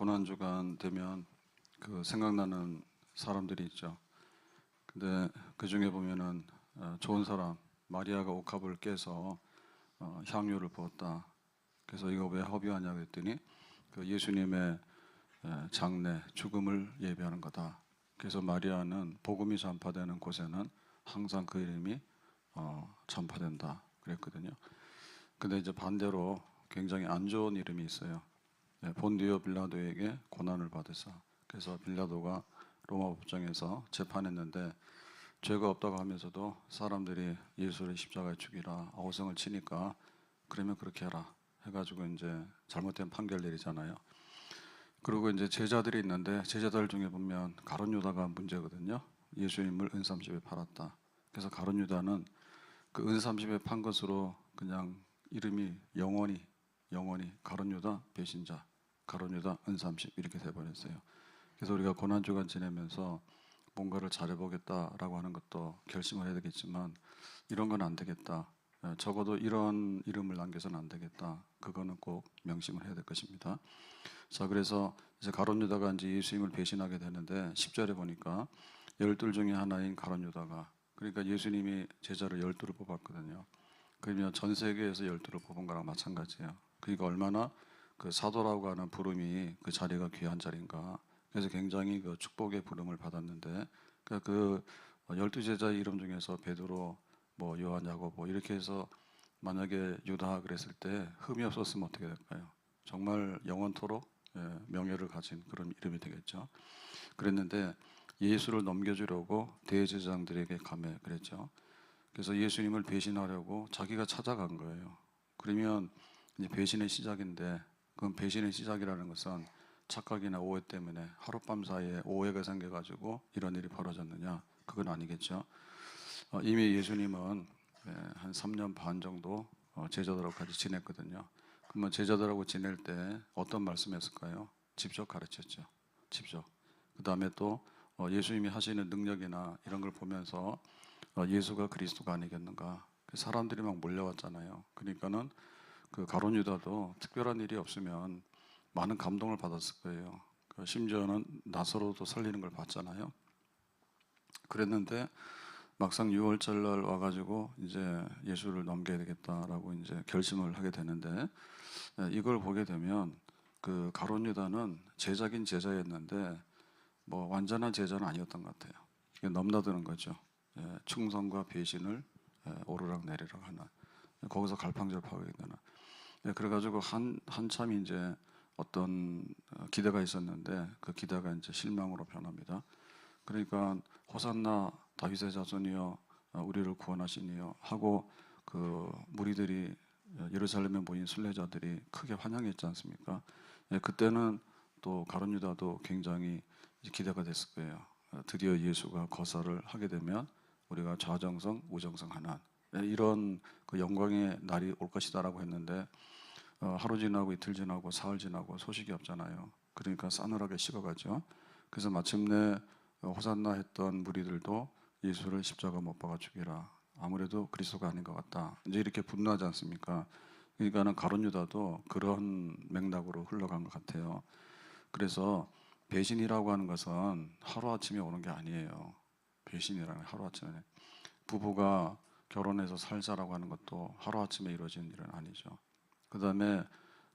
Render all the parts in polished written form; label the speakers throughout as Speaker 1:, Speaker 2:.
Speaker 1: 고난주간 되면 그 생각나는 사람들이 있죠. 근데 그 중에 보면은 좋은 사람 마리아가 옥합을 깨서 향유를 부었다. 그래서 이거 왜 허비하냐 그랬더니 그 예수님의 장례 죽음을 예비하는 거다. 그래서 마리아는 복음이 전파되는 곳에는 항상 그 이름이 전파된다 그랬거든요. 근데 이제 반대로 굉장히 안 좋은 이름이 있어요. 본디오 빌라도에게 고난을 받으사. 그래서 빌라도가 로마 법정에서 재판했는데 죄가 없다고 하면서도 사람들이 예수를 십자가에 죽이라 아우성을 치니까 그러면 그렇게 해라 해가지고 이제 잘못된 판결 내리잖아요. 그리고 이제 제자들이 있는데 제자들 중에 보면 가룟 유다가 문제거든요. 예수님을 은삼십에 팔았다. 그래서 가룟 유다는 그 은삼십에 판 것으로 그냥 이름이 영원히 가룟 유다 배신자, 가룟 유다 은삼십 이렇게 돼버렸어요. 그래서 우리가 고난주간 지내면서 뭔가를 잘해보겠다라고 하는 것도 결심을 해야 되겠지만 이런 건 안 되겠다. 적어도 이런 이름을 남겨서는 안 되겠다. 그거는 꼭 명심을 해야 될 것입니다. 자, 그래서 이제 가룟 유다가 이제 예수님을 배신하게 되는데 10절에 보니까 12 중에 하나인 가룟 유다가, 그러니까 예수님이 제자를 12를 뽑았거든요. 그러면 전 세계에서 12를 뽑은 거랑 마찬가지예요. 그러니까 얼마나 그 사도라고 하는 부름이 그 자리가 귀한 자리인가. 그래서 굉장히 그 축복의 부름을 받았는데, 그러니까 그 12제자의 이름 중에서 베드로, 뭐 요한, 야고보 이렇게 해서 만약에 유다 그랬을 때 흠이 없었으면 어떻게 될까요? 정말 영원토록 명예를 가진 그런 이름이 되겠죠. 그랬는데 예수를 넘겨주려고 대제사장들에게 감해 그랬죠. 그래서 예수님을 배신하려고 자기가 찾아간 거예요. 그러면 이제 배신의 시작인데, 그럼 배신의 시작이라는 것은 착각이나 오해 때문에 하룻밤 사이에 오해가 생겨가지고 이런 일이 벌어졌느냐? 그건 아니겠죠. 이미 예수님은 한 3년 반 정도 제자들하고 같이 지냈거든요. 그러면 제자들하고 지낼 때 어떤 말씀했을까요? 직접 가르쳤죠. 직접. 그 다음에 또 예수님이 하시는 능력이나 이런 걸 보면서 예수가 그리스도가 아니겠는가. 사람들이 막 몰려왔잖아요. 그러니까는 그 가룟 유다도 특별한 일이 없으면 많은 감동을 받았을 거예요. 심지어는 나사로도 살리는 걸 봤잖아요. 그랬는데 막상 6월절 날 와가지고 이제 예수를 넘겨야 되겠다라고 이제 결심을 하게 되는데, 이걸 보게 되면 그 가룟 유다는 제자긴 제자였는데 뭐 완전한 제자는 아니었던 것 같아요. 넘나드는 거죠. 충성과 배신을 오르락 내리락 하는, 거기서 갈팡질팡하게 되는. 그래가지고 한참 이제 어떤 기대가 있었는데 그 기대가 이제 실망으로 변합니다. 그러니까 호산나 다윗의 자손이여 우리를 구원하시니요 하고 그 무리들이 예루살렘에 모인 순례자들이 크게 환영했지 않습니까? 그때는 또 가룟 유다도 굉장히 기대가 됐을 거예요. 드디어 예수가 거사를 하게 되면 우리가 좌정성, 우정성하는 이런 그 영광의 날이 올 것이다라고 했는데 하루 지나고 이틀 지나고 사흘 지나고 소식이 없잖아요. 그러니까 싸늘하게 식어가죠. 그래서 마침내 호산나 했던 무리들도 예수를 십자가 못 박아 죽이라. 아무래도 그리스도가 아닌 것 같다. 이제 이렇게 분노하지 않습니까? 그러니까는 가룟 유다도 그런 맥락으로 흘러간 것 같아요. 그래서 배신이라고 하는 것은 하루아침에 오는 게 아니에요. 배신이라는 하루아침에. 부부가 결혼해서 살자라고 하는 것도 하루아침에 이루어지는 일은 아니죠. 그 다음에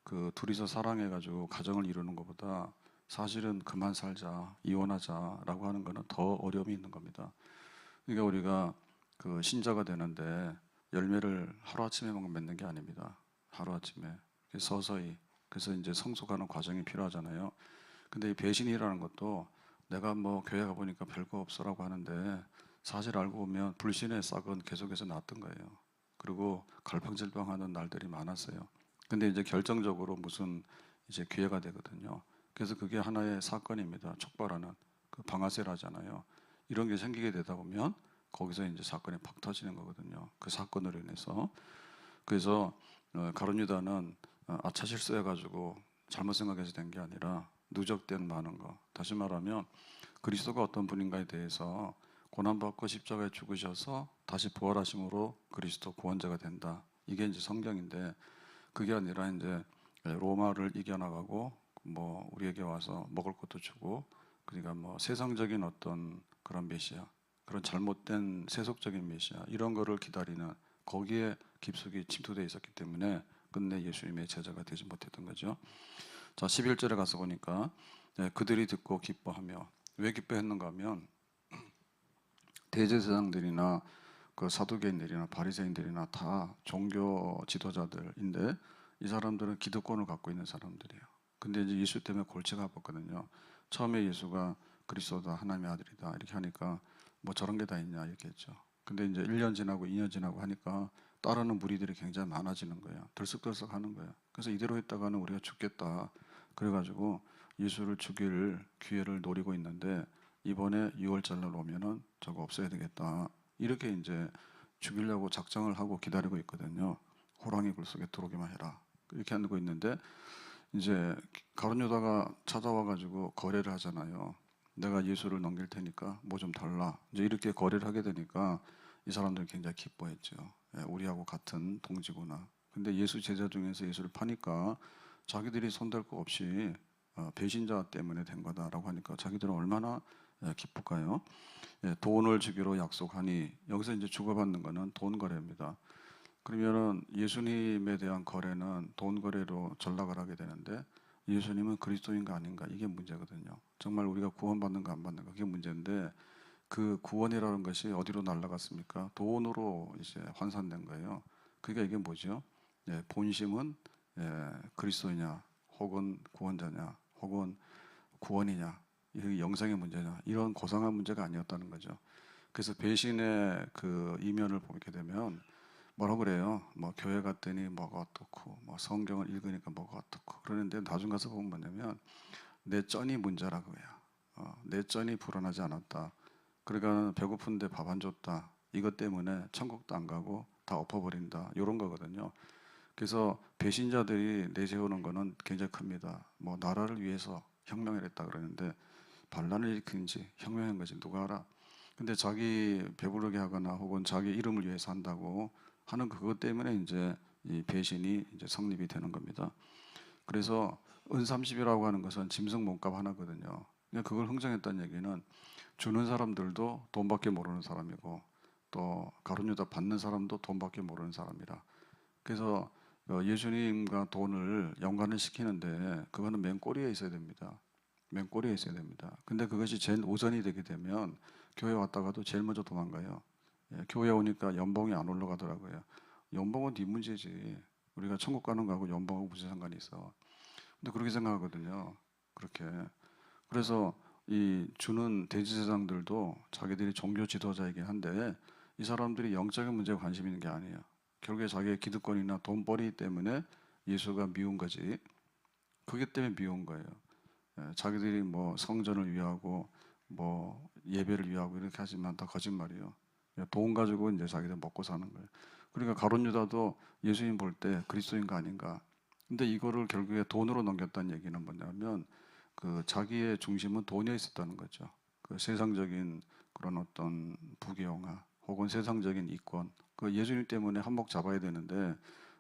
Speaker 1: 그 둘이서 사랑해가지고 가정을 이루는 것보다 사실은 그만 살자, 이혼하자라고 하는 거는 더 어려움이 있는 겁니다. 그러니까 우리가 그 신자가 되는데 열매를 하루아침에만 맺는 게 아닙니다. 하루아침에. 서서히. 그래서 이제 성숙하는 과정이 필요하잖아요. 근데 이 배신이라는 것도 내가 뭐 교회 가보니까 별거 없어라고 하는데 사실 알고 보면 불신의 싹은 계속해서 났던 거예요. 그리고 갈팡질팡하는 날들이 많았어요. 근데 이제 결정적으로 무슨 이제 기회가 되거든요. 그래서 그게 하나의 사건입니다. 촉발하는 그 방아쇠라잖아요. 이런 게 생기게 되다 보면 거기서 이제 사건이 팍 터지는 거거든요. 그 사건으로 인해서. 그래서 가룟 유다는 아차 실수해가지고 잘못 생각해서 된 게 아니라 누적된 많은 거. 다시 말하면 그리스도가 어떤 분인가에 대해서 고난받고 십자가에 죽으셔서 다시 부활하심으로 그리스도 구원자가 된다. 이게 이제 성경인데 그게 아니라 이제 로마를 이겨나가고 뭐 우리에게 와서 먹을 것도 주고, 그러니까 뭐 세상적인 어떤 그런 메시아, 그런 잘못된 세속적인 메시아 이런 거를 기다리는, 거기에 깊숙이 침투되어 있었기 때문에 끝내 예수님의 제자가 되지 못했던 거죠. 자, 11절에 가서 보니까 그들이 듣고 기뻐하며, 왜 기뻐했는가 하면 대제사장들이나 그 사두개인들이나 바리새인들이나 다 종교 지도자들인데, 이 사람들은 기득권을 갖고 있는 사람들이에요. 근데 이제 예수 때문에 골치가 아팠거든요. 처음에 예수가 그리스도다, 하나님의 아들이다 이렇게 하니까 뭐 저런 게 다 있냐 이렇게 했죠. 근데 이제 1년 지나고 2년 지나고 하니까 따르는 무리들이 굉장히 많아지는 거예요. 들썩들썩 하는 거예요. 그래서 이대로 했다가는 우리가 죽겠다. 그래가지고 예수를 죽일 기회를 노리고 있는데, 이번에 6월절 날 오면은 저거 없애야 되겠다. 이렇게 이제 죽이려고 작정을 하고 기다리고 있거든요. 호랑이 굴 속에 들어오기만 해라. 이렇게 하고 있는데, 이제 가룟 유다가 찾아와 가지고 거래를 하잖아요. 내가 예수를 넘길 테니까 뭐 좀 달라. 이제 이렇게 거래를 하게 되니까 이 사람들은 굉장히 기뻐했죠. 예, 우리하고 같은 동지구나. 근데 예수 제자 중에서 예수를 파니까 자기들이 손댈 거 없이 배신자 때문에 된 거다라고 하니까 자기들은 얼마나 기쁠까요? 예, 돈을 주기로 약속하니, 여기서 이제 주고받는 거는 돈 거래입니다. 그러면은 예수님에 대한 거래는 돈 거래로 전락을 하게 되는데, 예수님은 그리스도인가 아닌가 이게 문제거든요. 정말 우리가 구원받는가 안 받는가 그게 문제인데, 그 구원이라는 것이 어디로 날아갔습니까? 돈으로 이제 환산된 거예요. 그러니까 이게 뭐죠? 예, 본심은 그리스도냐, 혹은 구원자냐, 혹은 구원이냐, 이게 영생의 문제냐, 이런 고상한 문제가 아니었다는 거죠. 그래서 배신의 그 이면을 보게 되면 뭐라 그래요? 뭐 교회 갔더니 뭐가 어떻고, 뭐 성경을 읽으니까 뭐가 어떻고 그러는데, 나중 가서 보면 뭐냐면 내 쩐이 문제라고요. 내 쩐이 불어나지 않았다. 그러니까 배고픈데 밥 안 줬다. 이것 때문에 천국도 안 가고 다 엎어버린다. 이런 거거든요. 그래서 배신자들이 내세우는 거는 굉장히 큽니다. 뭐 나라를 위해서 혁명을 했다 그러는데, 반란을 일으킨지 혁명한 거지 누가 알아? 근데 자기 배부르게 하거나 혹은 자기 이름을 위해서 한다고 하는 그것 때문에 이제 이 배신이 이제 성립이 되는 겁니다. 그래서 은삼십이라고 하는 것은 짐승 몸값 하나거든요. 그러니까 그걸 흥정했다는 얘기는 주는 사람들도 돈밖에 모르는 사람이고, 또 가룟유다 받는 사람도 돈밖에 모르는 사람이라. 그래서 예수님과 돈을 연관을 시키는데, 그거는 맨 꼬리에 있어야 됩니다. 맨 꼬리에 있어야 됩니다. 근데 그것이 제일 우선이 되게 되면 교회 왔다가도 제일 먼저 도망가요. 예, 교회 오니까 연봉이 안 올라가더라고요. 연봉은 네 문제지. 우리가 천국 가는 거하고 연봉하고 무슨 상관이 있어. 근데 그렇게 생각하거든요. 그렇게. 그래서 이 주는 대제사장들도 자기들이 종교 지도자이긴 한데, 이 사람들이 영적인 문제에 관심 있는 게 아니에요. 결국에 자기의 기득권이나 돈벌이 때문에 예수가 미운 거지. 그게 때문에 미운 거예요. 예, 자기들이 뭐 성전을 위하고 뭐 예배를 위하고 이렇게 하지만 다 거짓말이에요. 예, 돈 가지고 이제 자기들 먹고 사는 거예요. 그러니까 가룟 유다도 예수님 볼 때 그리스도인가 아닌가. 근데 이거를 결국에 돈으로 넘겼다는 얘기는 뭐냐면, 그 자기의 중심은 돈에 있었다는 거죠. 그 세상적인 그런 어떤 부귀영화 혹은 세상적인 이권, 그 예수님 때문에 한몫 잡아야 되는데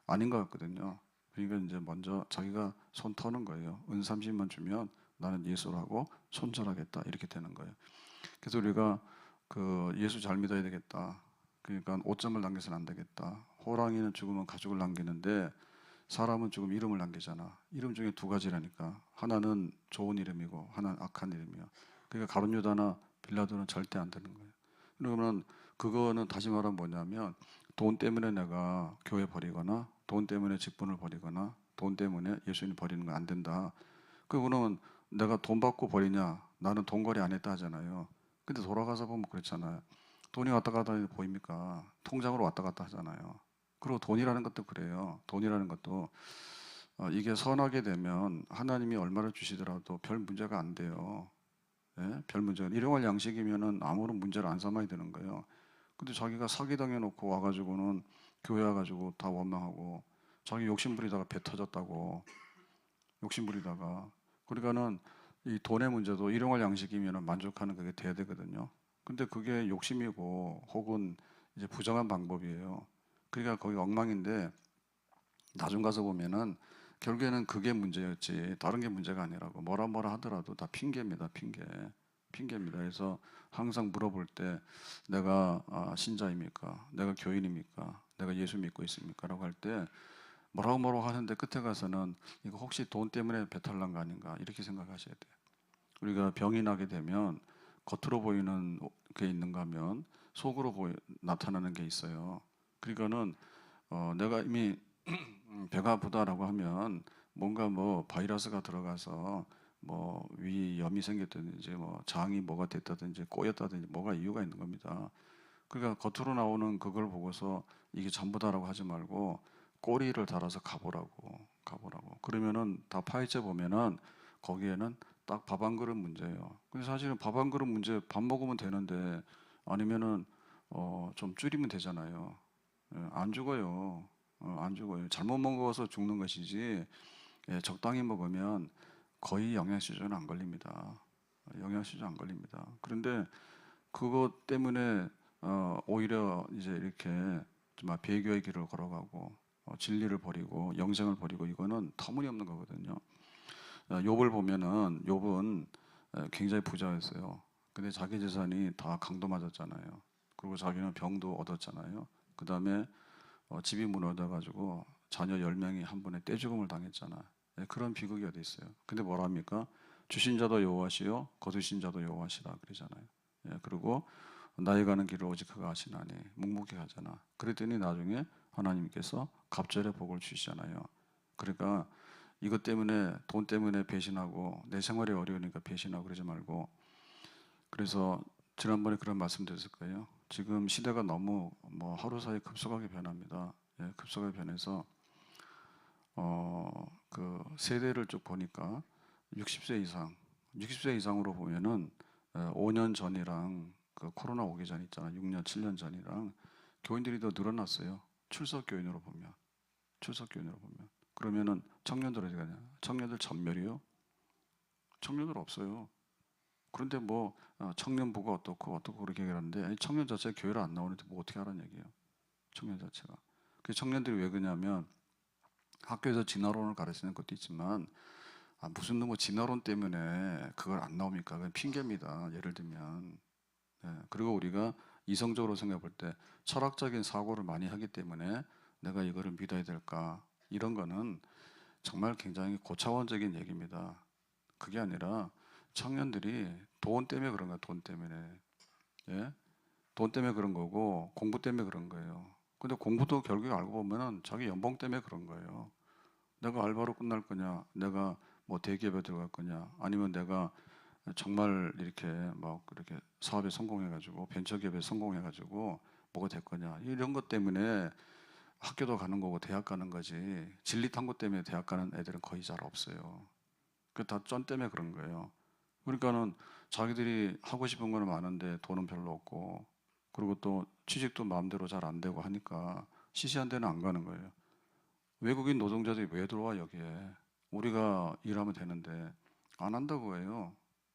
Speaker 1: 아닌 것 같거든요. 그러니까 이제 먼저 자기가 손 터는 거예요. 은삼십만 주면 나는 예수라고 손절하겠다 이렇게 되는 거예요. 그래서 우리가 그 예수 잘 믿어야 되겠다. 그러니까 오점을 남겨서는 안 되겠다. 호랑이는 죽으면 가죽을 남기는데 사람은 죽으면 이름을 남기잖아. 이름 중에 두 가지라니까. 하나는 좋은 이름이고 하나는 악한 이름이야. 그러니까 가룟 유다나 빌라도는 절대 안 되는 거예요. 그러면 그거는 다시 말하면 뭐냐면, 돈 때문에 내가 교회 버리거나 돈 때문에 직분을 버리거나 돈 때문에 예수님 버리는 거 안 된다. 그거는 내가 돈 받고 버리냐? 나는 돈 거래 안 했다 하잖아요. 근데 돌아가서 보면 그렇잖아요. 돈이 왔다 갔다 보입니까? 통장으로 왔다 갔다 하잖아요. 그리고 돈이라는 것도 그래요. 돈이라는 것도 이게 선하게 되면 하나님이 얼마를 주시더라도 별 문제가 안 돼요. 예? 별 문제가. 일용할 양식이면은 아무런 문제를 안 삼아야 되는 거예요. 근데 자기가 사기당해 놓고 와가지고는 교회 와가지고 다 원망하고, 자기 욕심 부리다가 배 터졌다고 욕심 부리다가. 그러니까는 이 돈의 문제도 일용할 양식이면 만족하는 그게 돼야 되거든요. 근데 그게 욕심이고 혹은 이제 부정한 방법이에요. 그러니까 거기 엉망인데, 나중 가서 보면은 결국에는 그게 문제였지 다른 게 문제가 아니라고. 뭐라 하더라도 다 핑계입니다. 핑계입니다. 그래서 항상 물어볼 때 내가 신자입니까? 내가 교인입니까? 내가 예수 믿고 있습니까? 라고 할 때 뭐라고 하는데 끝에 가서는 이거 혹시 돈 때문에 배탈 난 거 아닌가 이렇게 생각하셔야 돼요. 우리가 병이 나게 되면 겉으로 보이는 게 있는가 하면 속으로 나타나는 게 있어요. 그러니까는 내가 이미 배가 아프다라고 하면 뭔가 뭐 바이러스가 들어가서 뭐 위염이 생겼다든지 뭐 장이 뭐가 됐다든지 꼬였다든지 뭐가 이유가 있는 겁니다. 그러니까 겉으로 나오는 그걸 보고서 이게 전부다라고 하지 말고 꼬리를 달아서 가보라고. 그러면은 다 파헤쳐 보면은 거기에는 딱 밥 한 그릇 문제예요. 근데 사실은 밥 한 그릇 문제 밥 먹으면 되는데 아니면은 좀 줄이면 되잖아요. 예, 안 죽어요. 안 죽어요. 잘못 먹어서 죽는 것이지 예, 적당히 먹으면 거의 영양실조는 안 걸립니다. 영양실조 안 걸립니다. 그런데 그것 때문에 오히려 이제 이렇게 좀 배교의 길을 걸어가고 진리를 버리고 영생을 버리고 이거는 터무니없는 거거든요. 욥을 보면은 욥은 굉장히 부자였어요. 근데 자기 재산이 다 강도 맞았잖아요. 그리고 자기는 병도 얻었잖아요. 그 다음에 집이 무너져가지고 자녀 10명이 한 번에 떼죽음을 당했잖아. 예, 그런 비극이 어디 있어요. 근데 뭐라 합니까? 주신 자도 여호와시요 거두신 자도 여호와시라 그러잖아요. 예, 그리고 나의 가는 길을 오직 그가 아시나니 묵묵히 가잖아. 그랬더니 나중에 하나님께서 갑절의 복을 주시잖아요. 그러니까 이것 때문에 돈 때문에 배신하고 내 생활이 어려우니까 배신하고 그러지 말고. 그래서 지난번에 그런 말씀 드렸을 거예요. 지금 시대가 너무 뭐 하루 사이 급속하게 변합니다. 예, 급속하게 변해서 그 세대를 쭉 보니까 60세 이상, 60세 이상으로 보면은 5년 전이랑 그 코로나 오기 전 있잖아. 6년, 7년 전이랑 교인들이 더 늘어났어요. 출석 교인으로 보면. 출석 교인으로 보면. 그러면은 청년들 어디 가냐? 청년들 전멸이요? 청년들 없어요. 그런데 뭐 청년부가 어떻고 그렇게 얘기하는데 아니, 청년 자체가 교회를 안 나오는데 뭐 어떻게 하라는 얘기예요. 청년 자체가. 그 청년들이 왜 그러냐면 학교에서 진화론을 가르치는 것도 있지만 무슨 뭐 진화론 때문에 그걸 안 나옵니까? 그건 핑계입니다. 예를 들면. 예, 그리고 우리가 이성적으로 생각해 볼 때 철학적인 사고를 많이 하기 때문에 내가 이거를 믿어야 될까? 이런 거는 정말 굉장히 고차원적인 얘기입니다. 그게 아니라 청년들이 돈 때문에 그런 거야, 돈 때문에. 예? 돈 때문에 그런 거고 공부 때문에 그런 거예요. 근데 공부도 결국에 알고 보면은 자기 연봉 때문에 그런 거예요. 내가 알바로 끝날 거냐, 내가 뭐 대기업에 들어갈 거냐, 아니면 내가 정말 이렇게 막 이렇게 사업에 성공해가지고 벤처기업에 성공해가지고 뭐가 될 거냐 이런 것 때문에 학교도 가는 거고 대학 가는 거지 진리 탐구 때문에 대학 가는 애들은 거의 잘 없어요. 그 다 쩐 때문에 그런 거예요. 그러니까는 자기들이 하고 싶은 거는 많은데 돈은 별로 없고 그리고 또 취직도 마음대로 잘 안 되고 하니까 시시한 데는 안 가는 거예요. 외국인 노동자들이 왜 들어와 여기에? 우리가 일하면 되는데 안 한다고 해요.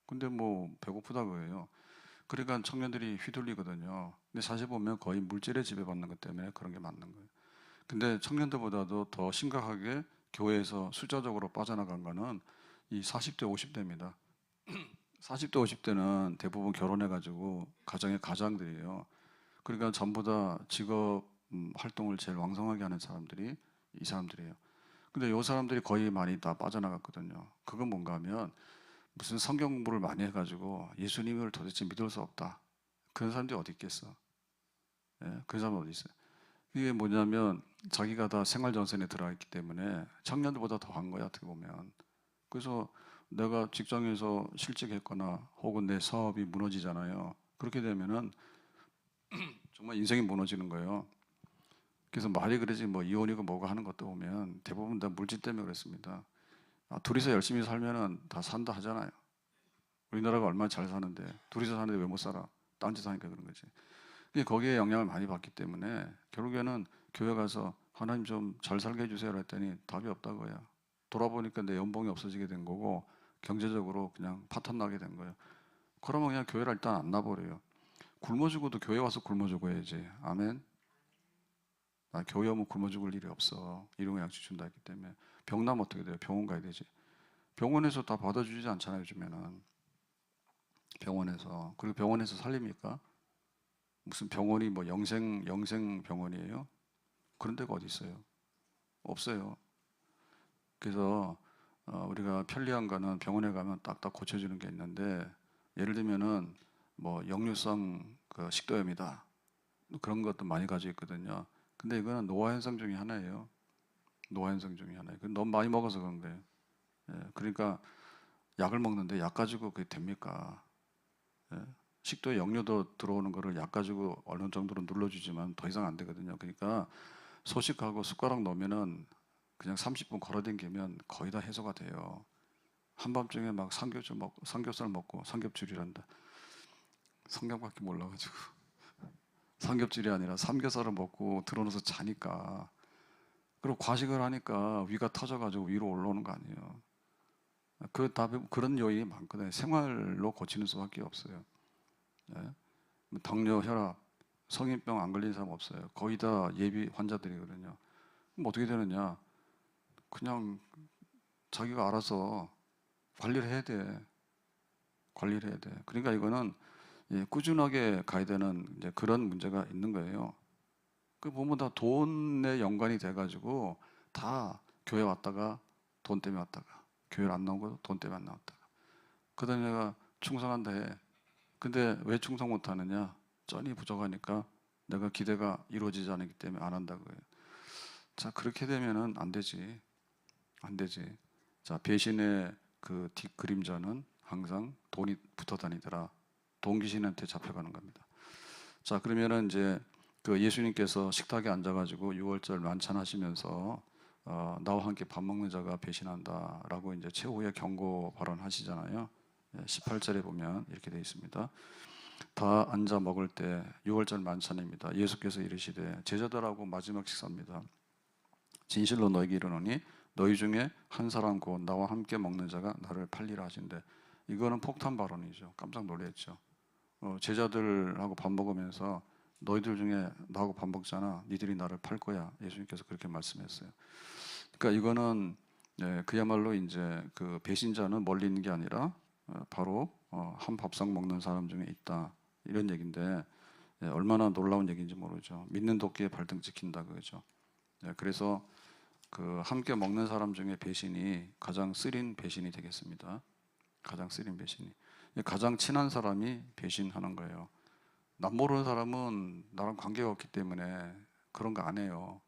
Speaker 1: 근데 뭐 배고프다고 해요. 그러니까 청년들이 휘둘리거든요. 근데 사실 보면 거의 물질에 지배받는 것 때문에 그런 게 맞는 거예요. 근데 청년들보다도 더 심각하게 교회에서 숫자적으로 빠져나간 거는 이 40대, 50대입니다. 40대, 50대는 대부분 결혼해가지고 가정의 가장들이에요. 그러니까 전부 다 직업 활동을 제일 왕성하게 하는 사람들이 이 사람들이에요. 근데 이 사람들이 거의 많이 다 빠져나갔거든요. 그건 뭔가 하면 무슨 성경 공부를 많이 해가지고 예수님을 도대체 믿을 수 없다. 그런 사람들이 어디 있겠어? 예, 그런 사람 어디 있어요? 이게 뭐냐면 자기가 다 생활전선에 들어가 있기 때문에 청년들보다 더 한 거야 어떻게 보면. 그래서 내가 직장에서 실직했거나 혹은 내 사업이 무너지잖아요. 그렇게 되면은 정말 인생이 무너지는 거예요. 그래서 말이 그러지 뭐 이혼이고 뭐고 하는 것도 보면 대부분 다 물질 때문에 그렇습니다. 둘이서 열심히 살면은 다 산다 하잖아요. 우리나라가 얼마나 잘 사는데 둘이서 사는데 왜 못 살아? 딴 집 사니까 그런 거지. 거기에 영향을 많이 받기 때문에 결국에는 교회 가서 하나님 좀 잘 살게 해주세요 했더니 답이 없다고 해요. 돌아보니까 내 연봉이 없어지게 된 거고 경제적으로 그냥 파탄 나게 된 거예요. 그러면 그냥 교회를 일단 안 나버려요. 굶어 죽어도 교회 와서 굶어 죽어야지. 아멘. 교회 오면 굶어 죽을 일이 없어. 일용의 양식 준다 했기 때문에. 병 나면 어떻게 돼요? 병원 가야 되지. 병원에서 다 받아주지 않잖아요, 요즘에는. 병원에서. 그리고 병원에서 살립니까? 무슨 병원이 뭐 영생 병원이에요? 그런 데가 어디 있어요? 없어요. 그래서 우리가 편리한 거는 병원에 가면 딱딱 고쳐주는 게 있는데, 예를 들면은 뭐 역류성 그 식도염이다, 그런 것도 많이 가지고 있거든요. 근데 이거는 노화 현상 중에 하나예요. 노화 현상 중에 하나예요. 너무 많이 먹어서 그런 거예요. 예, 그러니까 약을 먹는데 약 가지고 그게 됩니까? 예, 식도에 역류도 들어오는 거를 약 가지고 어느 정도로 눌러주지만 더 이상 안 되거든요. 그러니까 소식하고 숟가락 넣으면은 그냥 30분 걸어다니면 거의 다 해소가 돼요. 한밤중에 막 삼겹살 먹고, 삼겹줄이란다. 성경밖에 몰라가지고 삼겹줄이 아니라 삼겹살을 먹고 들어놓아서 자니까, 그리고 과식을 하니까 위가 터져가지고 위로 올라오는 거 아니에요. 그 답이 그런 요인이 많거든요. 생활로 고치는 수밖에 없어요. 예? 뭐 당뇨, 혈압, 성인병 안 걸린 사람 없어요. 거의 다 예비 환자들이거든요. 그럼 어떻게 되느냐? 그냥 자기가 알아서 관리를 해야 돼. 관리를 해야 돼. 그러니까 이거는 꾸준하게 가야 되는 이제 그런 문제가 있는 거예요. 그 보면 다 돈에 연관이 돼가지고 다 교회 왔다가 돈 때문에 왔다가, 교회를 안 나온 것도 돈 때문에 안 나왔다가, 그다음에 내가 충성한다 해. 근데 왜 충성 못 하느냐? 쩐이 부족하니까, 내가 기대가 이루어지지 않기 때문에 안 한다고요. 자, 그렇게 되면은 안 되지. 안 되지. 자, 배신의 그 뒷그림자는 항상 돈이 붙어 다니더라. 돈 귀신한테 잡혀가는 겁니다. 자, 그러면은 이제 그 예수님께서 식탁에 앉아가지고 6월절 만찬하시면서 나와 함께 밥 먹는 자가 배신한다라고 이제 최후의 경고 발언하시잖아요. 18절에 보면 이렇게 되어 있습니다. 다 앉아 먹을 때, 6월절 만찬입니다. 예수께서 이르시되 제자들하고 마지막 식사입니다. 진실로 너희에게 이르노니 너희 중에 한 사람 곧 나와 함께 먹는 자가 나를 팔리라 하신대. 이거는 폭탄 발언이죠. 깜짝 놀랐죠. 제자들하고 밥 먹으면서 너희들 중에 나하고 밥 먹잖아. 니들이 나를 팔 거야. 예수님께서 그렇게 말씀했어요. 그러니까 이거는 그야말로 이제 그 배신자는 멀리 있는 게 아니라 바로 한 밥상 먹는 사람 중에 있다, 이런 얘기인데, 얼마나 놀라운 얘기인지 모르죠. 믿는 도끼에 발등 찍힌다 그거죠. 그래서 그 함께 먹는 사람 중에 배신이 가장 쓰린 배신이 되겠습니다. 가장 쓰린 배신이. 가장 친한 사람이 배신하는 거예요. 남 모르는 사람은 나랑 관계가 없기 때문에 그런 거 안 해요.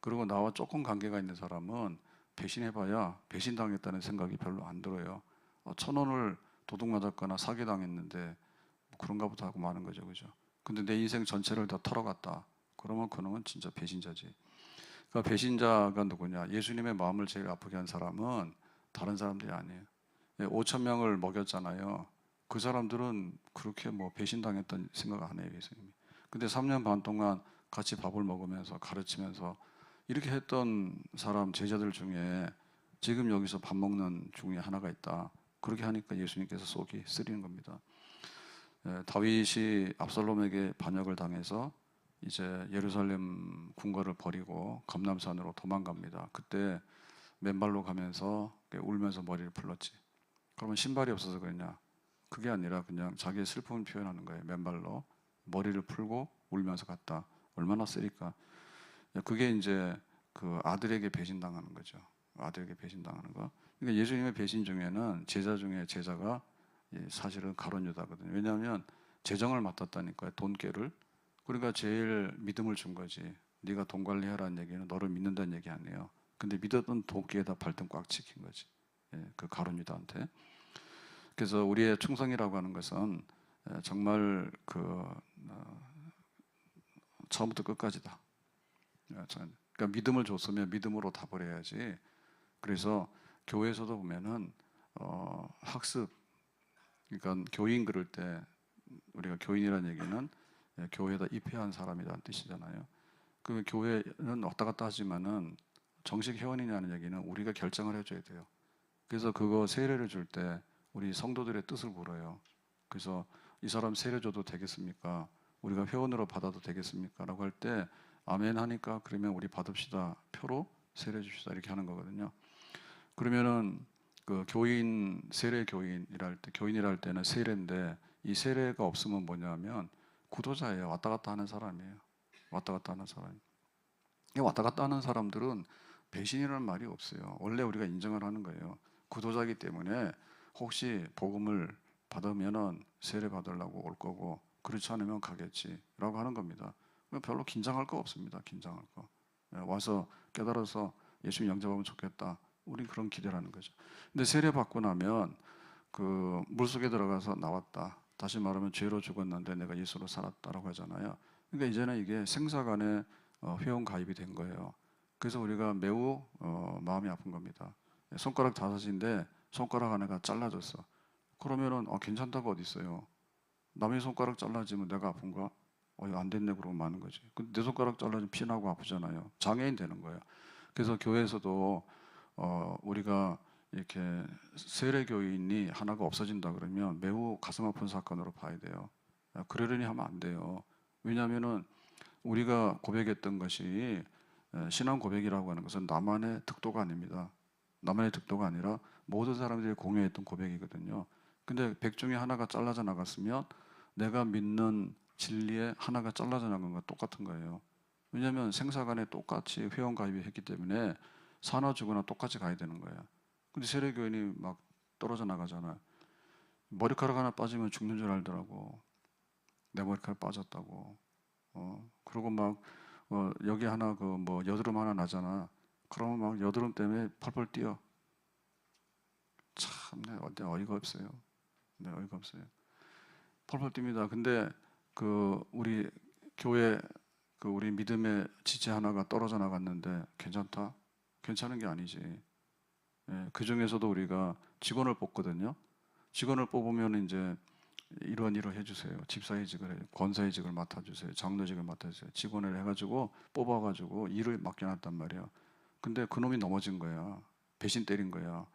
Speaker 1: 그리고 나와 조금 관계가 있는 사람은 배신해봐야 배신당했다는 생각이 별로 안 들어요. 1,000원을 도둑 맞았거나 사기당했는데 뭐 그런가 보다 하고 마는 거죠, 그죠? 근데 내 인생 전체를 다 털어갔다. 그러면 그놈은 진짜 배신자지. 그러니까 배신자가 누구냐? 예수님의 마음을 제일 아프게 한 사람은 다른 사람들이 아니에요. 5천 명을 먹였잖아요. 그 사람들은 그렇게 뭐 배신당했던 생각 안 해요, 예수님이. 근데 3년 반 동안 같이 밥을 먹으면서 가르치면서 이렇게 했던 사람, 제자들 중에 지금 여기서 밥 먹는 중에 하나가 있다. 그렇게 하니까 예수님께서 속이 쓰리는 겁니다. 다윗이 압살롬에게 반역을 당해서 이제 예루살렘 궁궐을 버리고 감람산으로 도망갑니다. 그때 맨발로 가면서 울면서 머리를 풀렀지. 그러면 신발이 없어서 그러냐? 그게 아니라 그냥 자기의 슬픔을 표현하는 거예요. 맨발로 머리를 풀고 울면서 갔다. 얼마나 쓰릴까? 그게 이제 그 아들에게 배신당하는 거죠. 아들에게 배신당하는 거. 그러니까 예수님의 배신 중에는 제자 중에 제자가 사실은 가룟 유다거든요. 왜냐하면 재정을 맡았다니까요. 돈깨를. 그러니까 제일 믿음을 준 거지. 네가 돈 관리하라는 얘기는 너를 믿는다는 얘기 아니에요. 근데 믿었던 돈깨에다 발등 꽉 찍힌 거지. 그 가룟 유다한테. 그래서 우리의 충성이라고 하는 것은 정말 그 처음부터 끝까지다. 그러니까 믿음을 줬으면 믿음으로 다 버려야지. 그래서 교회에서도 보면은 학습, 그러니까 교인 그럴 때 우리가 교인이라는 얘기는 교회에다 입회한 사람이라는 뜻이잖아요. 그 교회는 왔다 갔다 하지만은 정식 회원이냐는 얘기는 우리가 결정을 해줘야 돼요. 그래서 그거 세례를 줄 때 우리 성도들의 뜻을 물어요. 그래서 이 사람 세례 줘도 되겠습니까? 우리가 회원으로 받아도 되겠습니까? 라고 할 때 아멘 하니까 그러면 우리 받읍시다. 표로 세례 줍시다. 이렇게 하는 거거든요. 그러면은 그 교인 세례 교인이라 할 때 교인이라 할 때는 세례인데 이 세례가 없으면 뭐냐면 구도자예요. 왔다 갔다 하는 사람이에요. 왔다 갔다 하는 사람. 이 왔다 갔다 하는 사람들은 배신이라는 말이 없어요. 원래 우리가 인정을 하는 거예요. 구도자이기 때문에 혹시 복음을 받으면은 세례 받으려고 올 거고 그렇지 않으면 가겠지라고 하는 겁니다. 별로 긴장할 거 없습니다. 긴장할 거. 와서 깨달아서 예수님 영접하면 좋겠다. 우린 그런 기대를 하는 거죠. 근데 세례 받고 나면 그 물속에 들어가서 나왔다. 다시 말하면 죄로 죽었는데 내가 예수로 살았다라고 하잖아요. 그러니까 이제는 이게 생사간에 회원 가입이 된 거예요. 그래서 우리가 매우 마음이 아픈 겁니다. 손가락 5인데 손가락 하나가 잘라졌어. 그러면은 괜찮다고 어디 있어요? 남의 손가락 잘라지면 내가 아픈가? 이거 안 됐네 그러고 마는 거지. 근데 내 손가락 잘라지면 피나고 아프잖아요. 장애인 되는 거예요. 그래서 교회에서도 우리가 이렇게 세례 교인이 하나가 없어진다 그러면 매우 가슴 아픈 사건으로 봐야 돼요. 그러려니 하면 안 돼요. 왜냐하면은 우리가 고백했던 것이 신앙 고백이라고 하는 것은 나만의 득도가 아닙니다. 나만의 득도가 아니라 모든 사람들이 공유했던 고백이거든요. 근데 100 중에 하나가 잘라져 나갔으면 내가 믿는 진리에 하나가 잘라져 나간 건 똑같은 거예요. 왜냐하면 생사간에 똑같이 회원 가입이 했기 때문에 사나 죽으나 똑같이 가야 되는 거예요. 근데 세례교인이 막 떨어져 나가잖아요. 머리카락 하나 빠지면 죽는 줄 알더라고. 내 머리카락 빠졌다고. 그리고 막 여기 하나 그 뭐 여드름 하나 나잖아. 그러면 막 여드름 때문에 펄펄 뛰어. 참, 어이가 없어요. 네, 어이가 없어요. 펄펄 뜁니다. 근데 그 우리 교회 그 우리 믿음의 지체 하나가 떨어져 나갔는데 괜찮다? 괜찮은 게 아니지. 그 중에서도 우리가 직원을 뽑거든요. 직원을 뽑으면 이제 이러이러 해주세요. 집사회직을 해요. 권사회직을 맡아주세요. 장로직을 맡아주세요. 직원을 해가지고 뽑아가지고 일을 맡겨놨단 말이에요. 근데 그놈이 넘어진 거야. 배신 때린 거야.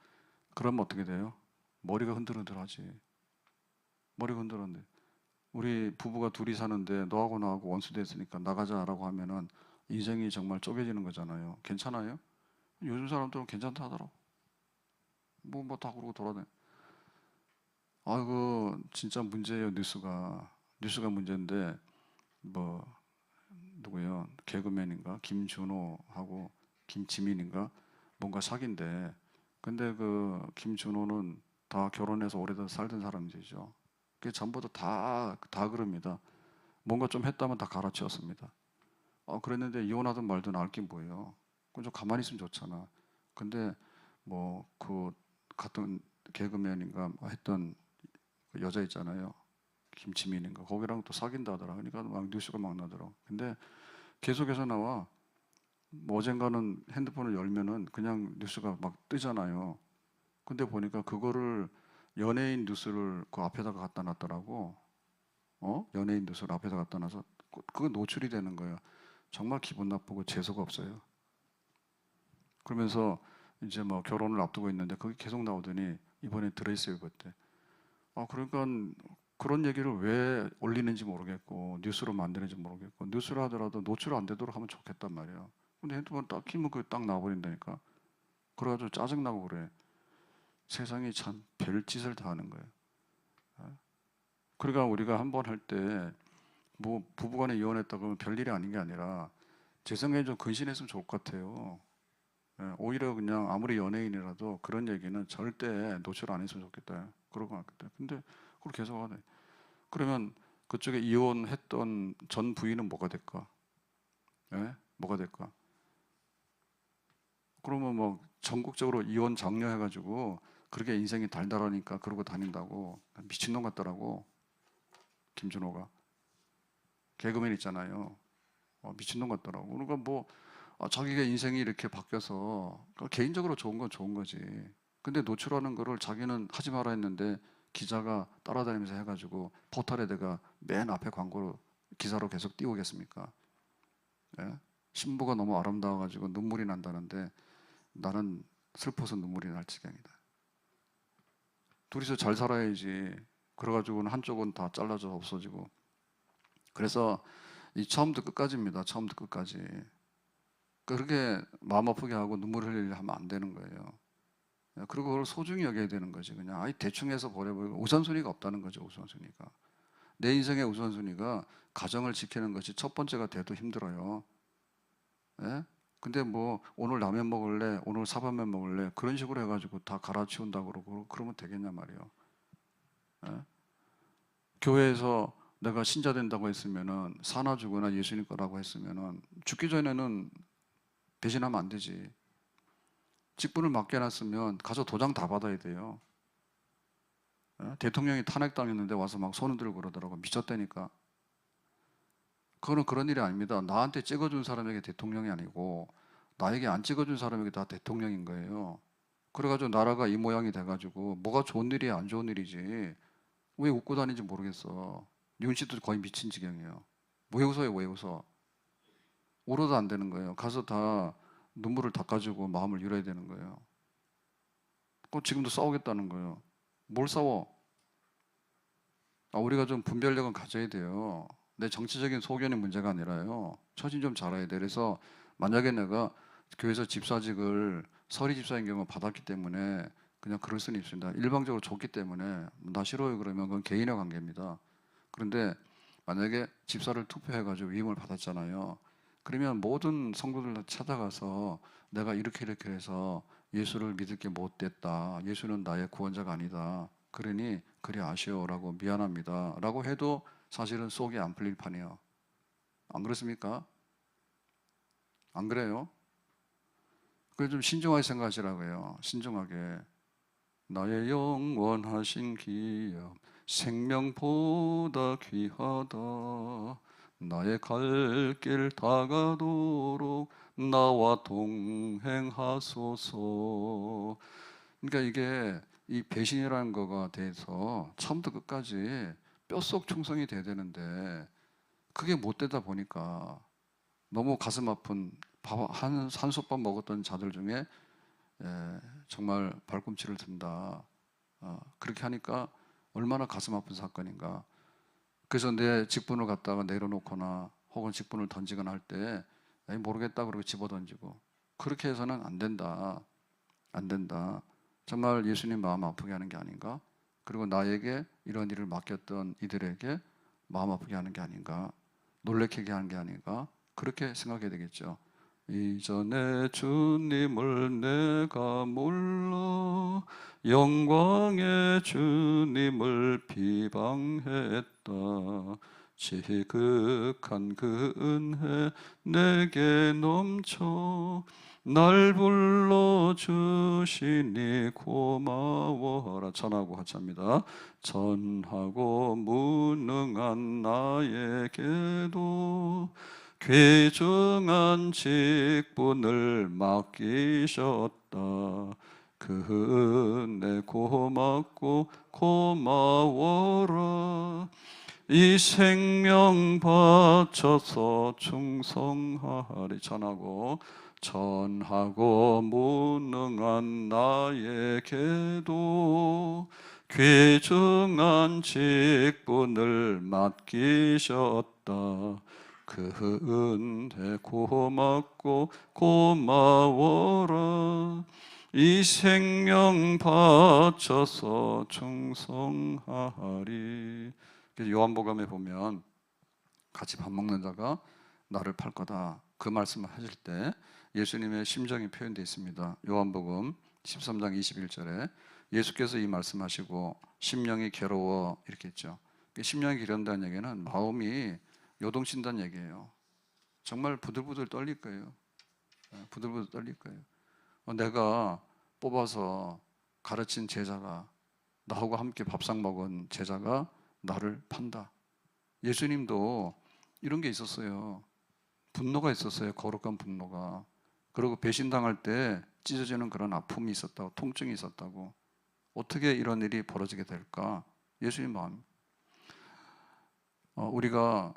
Speaker 1: 그러면 어떻게 돼요? 머리가 흔들흔들하지. 머리가 흔들흔들. 우리 부부가 둘이 사는데 너하고 나하고 원수 됐으니까 나가자라고 하면은 인생이 정말 쪼개지는 거잖아요. 괜찮아요? 요즘 사람들은 괜찮다 하더라고. 뭐 다 그러고 돌아다녀. 아이고 진짜 문제예요. 뉴스가 문제인데 뭐 누구요? 개그맨인가 김준호하고 김지민인가 뭔가 사귄대. 근데 그 김준호는 다 결혼해서 오래돼서 살던 사람들이죠. 그게 전부 다 그럽니다. 뭔가 좀 했다면 다 갈아치웠습니다. 그랬는데 이혼하든 말든 알 게 뭐예요. 그럼 좀 가만히 있으면 좋잖아. 근데 뭐 그 같은 개그맨인가 뭐 했던 그 여자 있잖아요. 김치민인가 거기랑 또 사귄다 하더라. 그러니까 막 뉴스가 막 나더라고. 근데 계속해서 나와. 뭐 어젠가는 핸드폰을 열면은 그냥 뉴스가 막 뜨잖아요. 근데 보니까 그거를 연예인 뉴스를 그 앞에다가 갖다 놨더라고. 연예인 뉴스를 앞에다 갖다 놔서 그거 노출이 되는 거예요. 정말 기분 나쁘고 재수가 없어요. 그러면서 이제 뭐 결혼을 앞두고 있는데 그게 계속 나오더니 이번에 드레스 입었대. 그러니까 그런 얘기를 왜 올리는지 모르겠고 뉴스로 만드는지 모르겠고 뉴스를 하더라도 노출 안 되도록 하면 좋겠단 말이야. 근데 핸드폰 딱 키면 그게 딱 나와버린다니까. 그래가지고 짜증나고 그래. 세상이 참 별짓을 다 하는 거예요. 그러니까 우리가 한 번 할 때 뭐 부부간에 이혼했다 그러면 별일이 아닌 게 아니라 제 생각에 좀 근신했으면 좋을 것 같아요. 오히려 그냥 아무리 연예인이라도 그런 얘기는 절대 노출 안 했으면 좋겠다. 그러고 나겠다. 근데 그걸 계속 하네. 그러면 그쪽에 이혼했던 전 부인은 뭐가 될까? 뭐가 될까? 그러면 뭐 전국적으로 이혼 장려해가지고 그렇게 인생이 달달하니까 그러고 다닌다고 미친놈 같더라고. 김준호가 개그맨 있잖아요. 미친놈 같더라고. 그러니까 뭐 자기가 인생이 이렇게 바뀌어서 개인적으로 좋은 건 좋은 거지. 근데 노출하는 거를 자기는 하지 마라 했는데 기자가 따라다니면서 해가지고 포털에다가 맨 앞에 광고로 기사로 계속 띄우겠습니까? 예? 신부가 너무 아름다워가지고 눈물이 난다는데 나는 슬퍼서 눈물이 날 지경이다. 둘이서 잘 살아야지. 그래가지고는 한쪽은 다 잘라져 없어지고. 그래서 이 처음부터 끝까지입니다. 처음부터 끝까지. 그렇게 마음 아프게 하고 눈물 흘리려 하면 안 되는 거예요. 그리고 그걸 소중히 여겨야 되는 거지. 그냥 아이 대충 해서 버려버리고 우선순위가 없다는 거죠. 우선순위가. 내 인생의 우선순위가 가정을 지키는 것이 첫 번째가 돼도 힘들어요. 예? 근데 뭐 오늘 라면 먹을래, 오늘 사발면 먹을래 그런 식으로 해가지고 다 갈아치운다고 그러고 그러면 되겠냐 말이에요. 예? 교회에서 내가 신자 된다고 했으면은 사나 죽으나 예수님 거라고 했으면은 죽기 전에는 배신하면 안 되지. 직분을 맡겨놨으면 가서 도장 다 받아야 돼요. 예? 대통령이 탄핵당했는데 와서 막 손을 들고 그러더라고. 미쳤다니까. 그거는 그런 일이 아닙니다. 나한테 찍어준 사람에게 대통령이 아니고 나에게 안 찍어준 사람에게 다 대통령인 거예요. 그래가지고 나라가 이 모양이 돼가지고 뭐가 좋은 일이 안 좋은 일이지 왜 웃고 다니는지 모르겠어. 윤 씨도 거의 미친 지경이에요. 왜 웃어요? 왜 웃어? 울어도 안 되는 거예요. 가서 다 눈물을 닦아주고 마음을 열어야 되는 거예요. 지금도 싸우겠다는 거예요. 뭘 싸워? 우리가 좀 분별력은 가져야 돼요. 내 정치적인 소견의 문제가 아니라요. 처신 좀 잘해야 돼. 그래서 만약에 내가 교회에서 집사직을 서리 집사인 경우 받았기 때문에 그냥 그럴 수는 있습니다. 일방적으로 줬기 때문에 나 싫어요 그러면 그건 개인의 관계입니다. 그런데 만약에 집사를 투표해가지고 위임을 받았잖아요. 그러면 모든 성도들 찾아가서 내가 이렇게 해서 예수를 믿을 게 못됐다. 예수는 나의 구원자가 아니다. 그러니 그리 아쉬워라고 미안합니다. 라고 해도 사실은 속이 안 풀릴 판이에요. 안 그렇습니까? 안 그래요? 그래 좀 신중하게 생각하시라고 해요. 신중하게. 나의 영원하신 기업 생명보다 귀하다. 나의 갈 길 다가도록 나와 동행하소서. 그러니까 이게 이 배신이라는 거가 돼서 처음부터 끝까지 뼛속 충성이 돼야 되는데 그게 못 되다 보니까 너무 가슴 아픈 한 산솥밥 먹었던 자들 중에 정말 발꿈치를 든다. 그렇게 하니까 얼마나 가슴 아픈 사건인가. 그래서 내 직분을 갖다가 내려놓거나 혹은 직분을 던지거나 할 때 모르겠다 그러고 집어던지고 그렇게 해서는 안 된다. 안 된다. 정말 예수님 마음 아프게 하는 게 아닌가? 그리고 나에게 이런 일을 맡겼던 이들에게 마음 아프게 하는 게 아닌가? 놀래키게 하는 게 아닌가? 그렇게 생각해야 되겠죠. 이전에 주님을 내가 몰라 영광의 주님을 비방했다. 지극한 그 은혜 내게 넘쳐 날 불러주시니 고마워라. 전하고 같이 합니다. 전하고 무능한 나에게도 귀중한 직분을 맡기셨다. 그 은혜 고맙고 고마워라. 이 생명 바쳐서 충성하리. 전하고 무능한 나에게도 귀중한 직분을 맡기셨다. 그 은혜 고맙고 고마워라. 이 생명 바쳐서 충성하리. 요한복음에 보면 같이 밥 먹는 자가 나를 팔 거다. 그 말씀을 하실 때 예수님의 심정이 표현되어 있습니다. 요한복음 13장 21절에 예수께서 이 말씀하시고 심령이 괴로워 이렇게 했죠. 심령이 괴로운다는 얘기는 마음이 요동친다는 얘기예요. 정말 부들부들 떨릴 거예요. 부들부들 떨릴 거예요. 내가 뽑아서 가르친 제자가, 나하고 함께 밥상 먹은 제자가 나를 판다. 예수님도 이런 게 있었어요. 분노가 있었어요. 거룩한 분노가. 그리고 배신당할 때 찢어지는 그런 아픔이 있었다고, 통증이 있었다고. 어떻게 이런 일이 벌어지게 될까? 예수님 마음. 우리가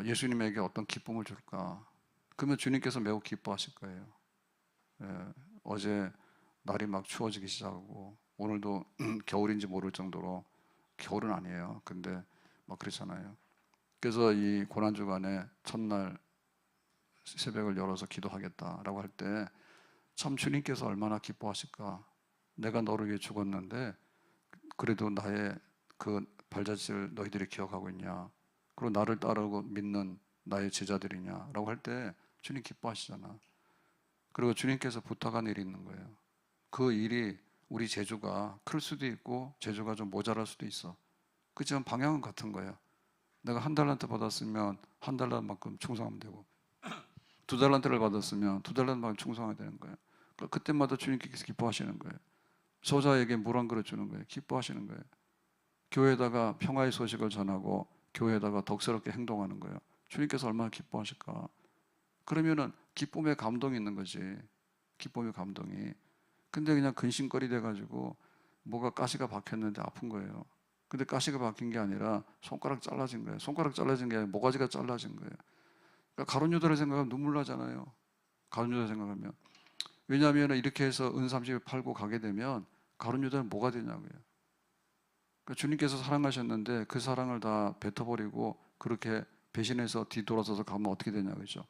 Speaker 1: 예수님에게 어떤 기쁨을 줄까? 그러면 주님께서 매우 기뻐하실 거예요. 어제 날이 막 추워지기 시작하고 오늘도 겨울인지 모를 정도로, 겨울은 아니에요. 근데 막 그렇잖아요. 그래서 이 고난주간에 첫날 새벽을 열어서 기도하겠다라고 할 때 참 주님께서 얼마나 기뻐하실까? 내가 너를 위해 죽었는데 그래도 나의 그 발자취를 너희들이 기억하고 있냐? 그리고 나를 따르고 믿는 나의 제자들이냐라고 할 때 주님 기뻐하시잖아. 그리고 주님께서 부탁한 일이 있는 거예요. 그 일이 우리 재주가 클 수도 있고 재주가 좀 모자랄 수도 있어. 그렇지만 방향은 같은 거예요. 내가 한 달란트 받았으면 한 달란트만큼 충성하면 되고, 두 달란트를 받았으면 두 달란트만큼 충성해야 되는 거예요. 그러니까 그때마다 주님께서 기뻐하시는 거예요. 소자에게 물 한 그릇 주는 거예요. 기뻐하시는 거예요. 교회에다가 평화의 소식을 전하고 교회에다가 덕스럽게 행동하는 거예요. 주님께서 얼마나 기뻐하실까. 그러면은 기쁨의 감동이 있는 거지. 기쁨의 감동이. 근데 그냥 근심거리 돼가지고 뭐가 가시가 박혔는데 아픈 거예요. 근데 가시가 박힌 게 아니라 손가락 잘라진 거예요. 손가락 잘라진 게 아니라 모가지가 잘라진 거예요. 그러니까 가룟 유다를 생각하면 눈물 나잖아요. 가룟 유다 생각하면. 왜냐하면 이렇게 해서 은 30을 팔고 가게 되면 가룟 유다는 뭐가 되냐고요. 그러니까 주님께서 사랑하셨는데 그 사랑을 다 뱉어버리고 그렇게 배신해서 뒤돌아서서 가면 어떻게 되냐 그죠.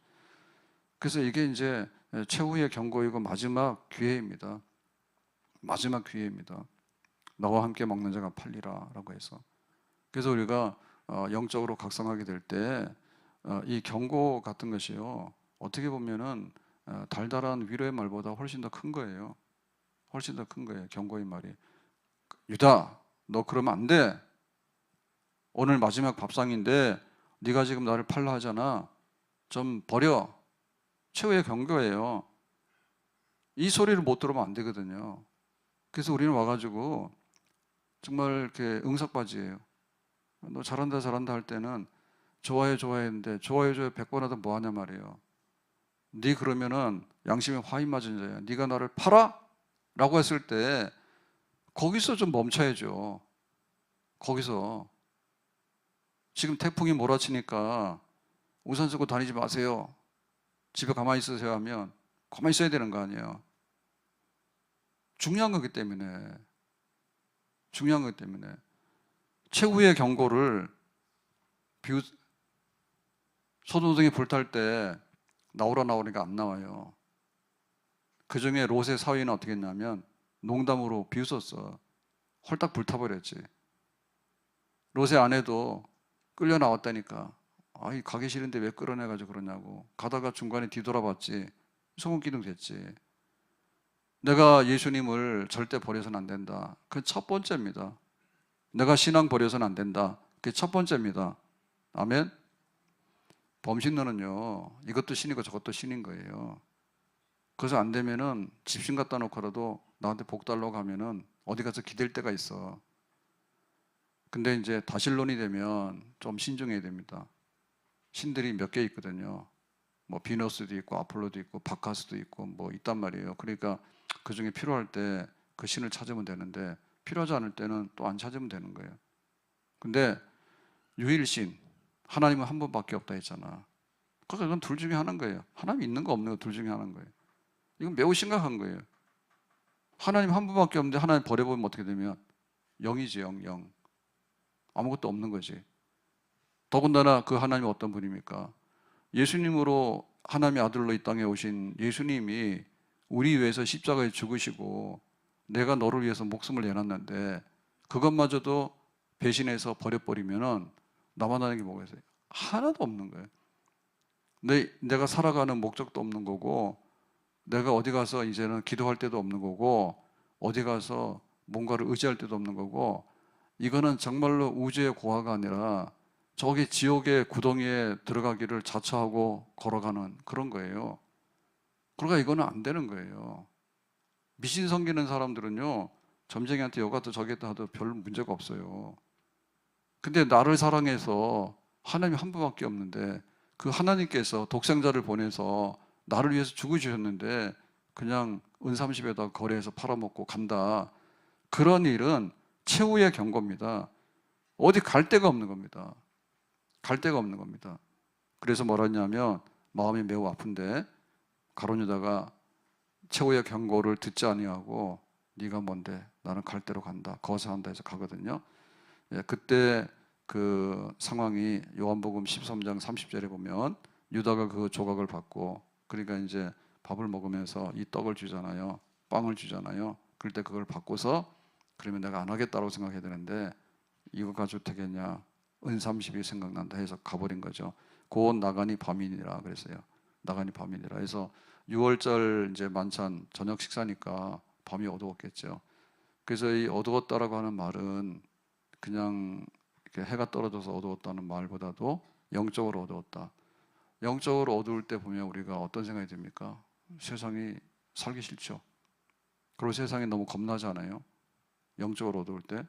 Speaker 1: 그래서 이게 이제 최후의 경고이고 마지막 기회입니다. 마지막 기회입니다. 나와 함께 먹는 자가 팔리라 라고 해서. 그래서 우리가 영적으로 각성하게 될 때 이 경고 같은 것이요, 어떻게 보면은 달달한 위로의 말보다 훨씬 더 큰 거예요. 훨씬 더 큰 거예요. 경고의 말이. 유다, 너 그러면 안 돼. 오늘 마지막 밥상인데 네가 지금 나를 팔라 하잖아. 좀 버려. 최후의 경고예요. 이 소리를 못 들으면 안 되거든요. 그래서 우리는 와가지고 정말 이렇게 응석바지예요. 너 잘한다 잘한다 할 때는 좋아해 좋아했는데 좋아해 100번 하다 뭐 하냐 말이에요. 네 그러면은 양심에 화인 맞은 자야. 네가 나를 팔아? 라고 했을 때 거기서 좀 멈춰야죠. 거기서. 지금 태풍이 몰아치니까 우산 쓰고 다니지 마세요. 집에 가만히 있으세요 하면 가만히 있어야 되는 거 아니에요. 중요한 거기 때문에. 중요한 거기 때문에. 최후의 경고를 소동성이 불탈 때 나오라니까 안 나와요. 그 중에 롯의 사위는 어떻게 했냐면 농담으로 비웃었어. 홀딱 불타버렸지. 롯의 아내도 끌려 나왔다니까. 아이 가기 싫은데 왜 끌어내가지고 그러냐고. 가다가 중간에 뒤돌아봤지. 소금기둥 됐지. 내가 예수님을 절대 버려서는 안 된다. 그 첫 번째입니다. 내가 신앙 버려서는 안 된다. 그게 첫 번째입니다. 아멘. 범신론은요, 이것도 신이고 저것도 신인 거예요. 그래서 안 되면은 집신 갖다 놓고라도 나한테 복 달라고 하면은 어디 가서 기댈 때가 있어. 근데 이제 다신론이 되면 좀 신중해야 됩니다. 신들이 몇 개 있거든요. 뭐 비너스도 있고 아폴로도 있고 바카스도 있고 뭐 있단 말이에요. 그러니까 그 중에 필요할 때 그 신을 찾으면 되는데 필요하지 않을 때는 또 안 찾으면 되는 거예요. 근데 유일신, 하나님은 한 분밖에 없다 했잖아. 그러니까 이건 둘 중에 하나인 거예요. 하나님이 있는 거 없는 거 둘 중에 하나인 거예요. 이건 매우 심각한 거예요. 하나님 한 분밖에 없는데 하나님 버려보면 어떻게 되면 영이지, 영. 아무것도 없는 거지. 더군다나 그 하나님이 어떤 분입니까? 예수님으로 하나님의 아들로 이 땅에 오신 예수님이 우리 위해서 십자가에 죽으시고 내가 너를 위해서 목숨을 내놨는데 그것마저도 배신해서 버려버리면은 남아나는 게 뭐가 있어요? 하나도 없는 거예요. 내가 살아가는 목적도 없는 거고, 내가 어디 가서 이제는 기도할 때도 없는 거고, 어디 가서 뭔가를 의지할 때도 없는 거고, 이거는 정말로 우주의 고아가 아니라 저기 지옥의 구덩이에 들어가기를 자처하고 걸어가는 그런 거예요. 그러니까 이거는 안 되는 거예요. 미신 섬기는 사람들은요, 점쟁이한테 여가도 저기도 하도 별 문제가 없어요. 근데 나를 사랑해서 하나님이 한 분밖에 없는데 그 하나님께서 독생자를 보내서 나를 위해서 죽으셨는데 그냥 은30에다 거래해서 팔아먹고 간다. 그런 일은 최후의 경고입니다. 어디 갈 데가 없는 겁니다. 갈 데가 없는 겁니다. 그래서 뭐라 했냐면 마음이 매우 아픈데 가룟 유다가 최후의 경고를 듣지 아니하고 네가 뭔데 나는 갈 데로 간다. 거사한다 해서 가거든요. 예, 그때 그 상황이 요한복음 13장 30절에 보면 유다가 그 조각을 받고 그러니까 이제 밥을 먹으면서 이 떡을 주잖아요. 빵을 주잖아요. 그럴 때 그걸 바꿔서 그러면 내가 안 하겠다고 생각해야 되는데 이거 가지고 되겠냐? 은삼십이 생각난다 해서 가버린 거죠. 곧 나가니 밤이니라 그랬어요. 나가니 밤이니라 해서 6월절 이제 만찬 저녁 식사니까 밤이 어두웠겠죠. 그래서 이 어두웠다라고 하는 말은 그냥 이렇게 해가 떨어져서 어두웠다는 말보다도 영적으로 어두웠다. 영적으로 어두울 때 보면 우리가 어떤 생각이 듭니까? 세상이 살기 싫죠. 그리고 세상이 너무 겁나지 않아요? 영적으로 어두울 때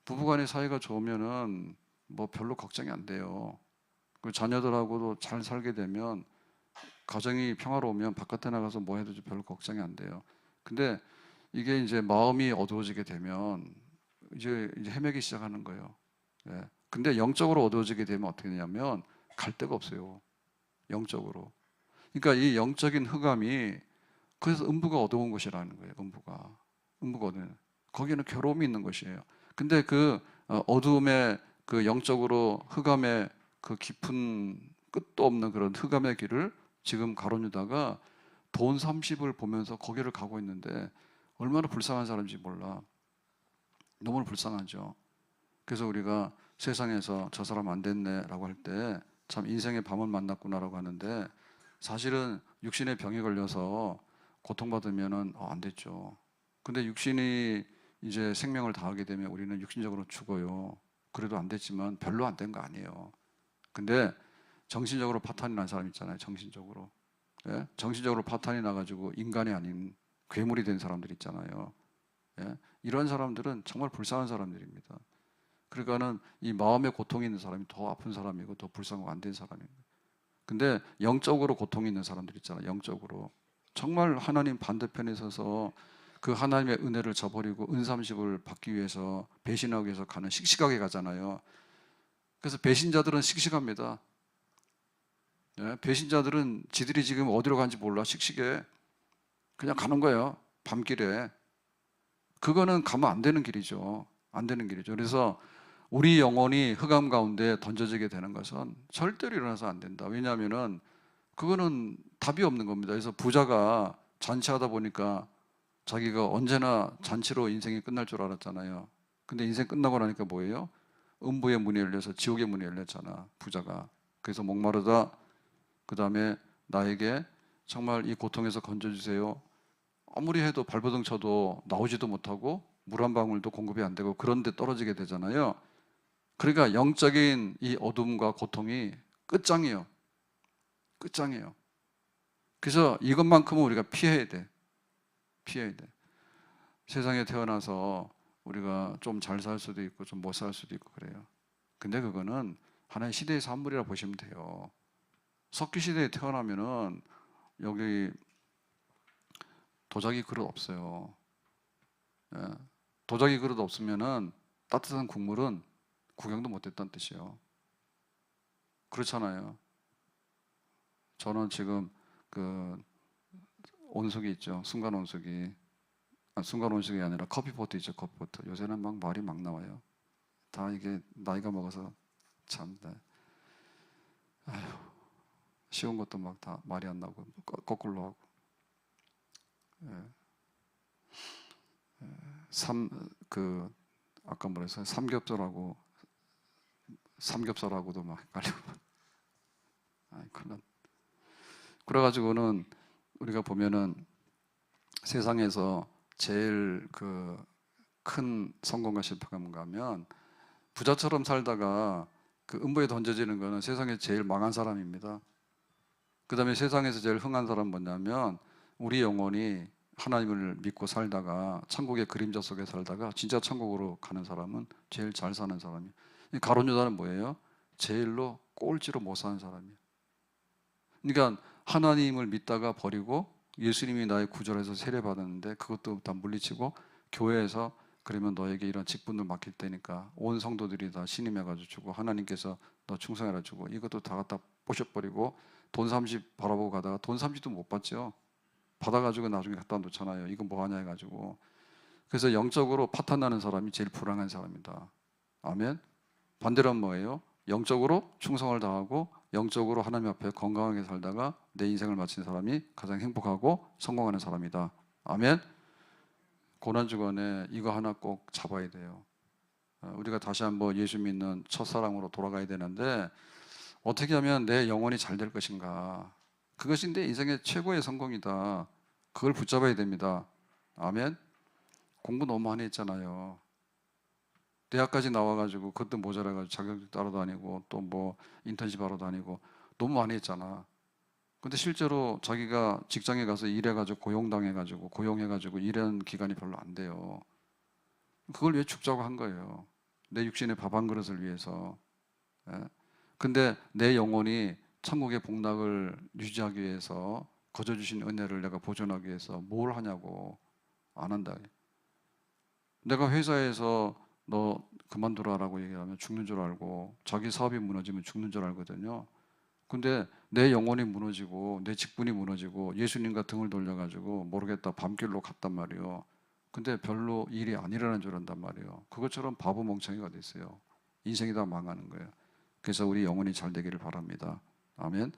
Speaker 1: 부부간의 사이가 좋으면은 뭐 별로 걱정이 안 돼요. 그 자녀들하고도 잘 살게 되면 가정이 평화로우면 바깥에 나가서 뭐 해도 별로 걱정이 안 돼요. 근데 이게 이제 마음이 어두워지게 되면 이제 헤매기 시작하는 거예요. 예. 근데 영적으로 어두워지게 되면 어떻게 되냐면 갈 데가 없어요. 영적으로. 그러니까 이 영적인 흑암이 그래서 음부가 어두운 곳이라는 거예요. 음부가 어두운. 거기는 괴로움이 있는 것이에요. 근데 그 어두움의 그 영적으로 흑암의 그 깊은 끝도 없는 그런 흑암의 길을 지금 가룟유다가 돈 30을 보면서 거기를 가고 있는데 얼마나 불쌍한 사람인지 몰라. 너무 불쌍하죠. 그래서 우리가 세상에서 저 사람 안 됐네라고 할 때 참 인생의 밤을 만났구나라고 하는데 사실은 육신의 병이 걸려서 고통받으면은 안 됐죠. 근데 육신이 이제 생명을 다하게 되면 우리는 육신적으로 죽어요. 그래도 안 됐지만 별로 안 된 거 아니에요. 근데 정신적으로 파탄이 난 사람 있잖아요. 정신적으로. 예? 정신적으로 파탄이 나가지고 인간이 아닌 괴물이 된 사람들 있잖아요. 예? 이런 사람들은 정말 불쌍한 사람들입니다. 그러니까는 이 마음의 고통이 있는 사람이 더 아픈 사람이고 더 불쌍하고 안 된 사람입니다. 근데 영적으로 고통이 있는 사람들 있잖아요. 영적으로. 정말 하나님 반대편에 서서 그 하나님의 은혜를 저버리고 은삼십을 받기 위해서 배신하기 위해서 가는 씩씩하게 가잖아요. 그래서 배신자들은 씩씩합니다. 네? 배신자들은 지들이 지금 어디로 간지 몰라. 씩씩해. 그냥 가는 거예요. 밤길에. 그거는 가면 안 되는 길이죠. 안 되는 길이죠. 그래서 우리 영혼이 흑암 가운데 던져지게 되는 것은 절대로 일어나서 안 된다. 왜냐하면은 그거는 답이 없는 겁니다. 그래서 부자가 잔치하다 보니까 자기가 언제나 잔치로 인생이 끝날 줄 알았잖아요. 근데 인생 끝나고 나니까 뭐예요? 음부의 문이 열려서 지옥의 문이 열렸잖아. 부자가. 그래서 목마르다. 그 다음에 나에게 정말 이 고통에서 건져주세요. 아무리 해도 발버둥 쳐도 나오지도 못하고 물 한 방울도 공급이 안 되고 그런데 떨어지게 되잖아요. 그러니까 영적인 이 어둠과 고통이 끝장이에요. 끝장이에요. 그래서 이것만큼은 우리가 피해야 돼. 피해야 돼. 세상에 태어나서 우리가 좀 잘 살 수도 있고 좀 못 살 수도 있고 그래요. 근데 그거는 하나의 시대의 산물이라 보시면 돼요. 석기 시대에 태어나면은 여기 도자기 그릇 없어요. 예. 도자기 그릇 없으면은 따뜻한 국물은 구경도 못했다는 뜻이에요. 그렇잖아요. 저는 지금 그 온수기 있죠. 순간 온수기. 순간 온수기 아니라 커피포트 있죠. 커피포트. 요새는 막 말이 막 나와요. 다 이게 나이가 먹어서 참. 아휴, 쉬운 것도 막 다 말이 안 나오고 거꾸로 하고. 예. 아까 뭐랬어요? 삼겹살하고도 막 헷갈리고. 그래가지고는 우리가 보면은 세상에서 제일 그 큰 성공과 실패가 뭔가 하면 부자처럼 살다가 그 음부에 던져지는 거는 세상에 제일 망한 사람입니다. 그 다음에 세상에서 제일 흥한 사람은 뭐냐면 우리 영혼이 하나님을 믿고 살다가 천국의 그림자 속에 살다가 진짜 천국으로 가는 사람은 제일 잘 사는 사람이에요. 가룟유다는 뭐예요? 제일로 꼴찌로 못 사는 사람이에요. 그러니까 하나님을 믿다가 버리고 예수님이 나의 구절에서 세례받았는데 그것도 다 물리치고 교회에서 그러면 너에게 이런 직분을 맡길 테니까 온 성도들이 다 신임해가지고 주고 하나님께서 너 충성해라 주고 이것도 다 갖다 뽀셔버리고 돈 30 바라보고 가다가 돈 30도 못 받죠. 받아가지고 나중에 갖다 놓잖아요. 이거 뭐 하냐 해가지고. 그래서 영적으로 파탄나는 사람이 제일 불행한 사람이다. 아멘. 반대로 뭐예요? 영적으로 충성을 다하고 영적으로 하나님 앞에 건강하게 살다가 내 인생을 마친 사람이 가장 행복하고 성공하는 사람이다. 아멘. 고난 주간에 이거 하나 꼭 잡아야 돼요. 우리가 다시 한번 예수 믿는 첫사랑으로 돌아가야 되는데 어떻게 하면 내 영혼이 잘 될 것인가? 그것이 내 인생의 최고의 성공이다. 그걸 붙잡아야 됩니다. 아멘. 공부 너무 많이 했잖아요. 대학까지 나와가지고 그것도 모자라가지고 자격증 따러 다니고 또 뭐 인턴십 하러 다니고 너무 많이 했잖아. 근데 실제로 자기가 직장에 가서 일해가지고 고용당해가지고 고용해가지고 일하는 기간이 별로 안 돼요. 그걸 왜 죽자고 한 거예요? 내 육신의 밥 한 그릇을 위해서. 예. 근데 내 영혼이 천국의 복락을 유지하기 위해서 거저 주신 은혜를 내가 보존하기 위해서 뭘 하냐고. 안 한다. 내가 회사에서 너 그만두라라고 얘기하면 죽는 줄 알고 자기 사업이 무너지면 죽는 줄 알거든요. 근데 내 영혼이 무너지고 내 직분이 무너지고 예수님과 등을 돌려가지고 모르겠다 밤길로 갔단 말이에요. 근데 별로 일이 안 일어나는 줄 안단 말이에요. 그것처럼 바보 멍청이가 됐어요. 인생이 다 망하는 거예요. 그래서 우리 영혼이 잘 되기를 바랍니다. 아멘.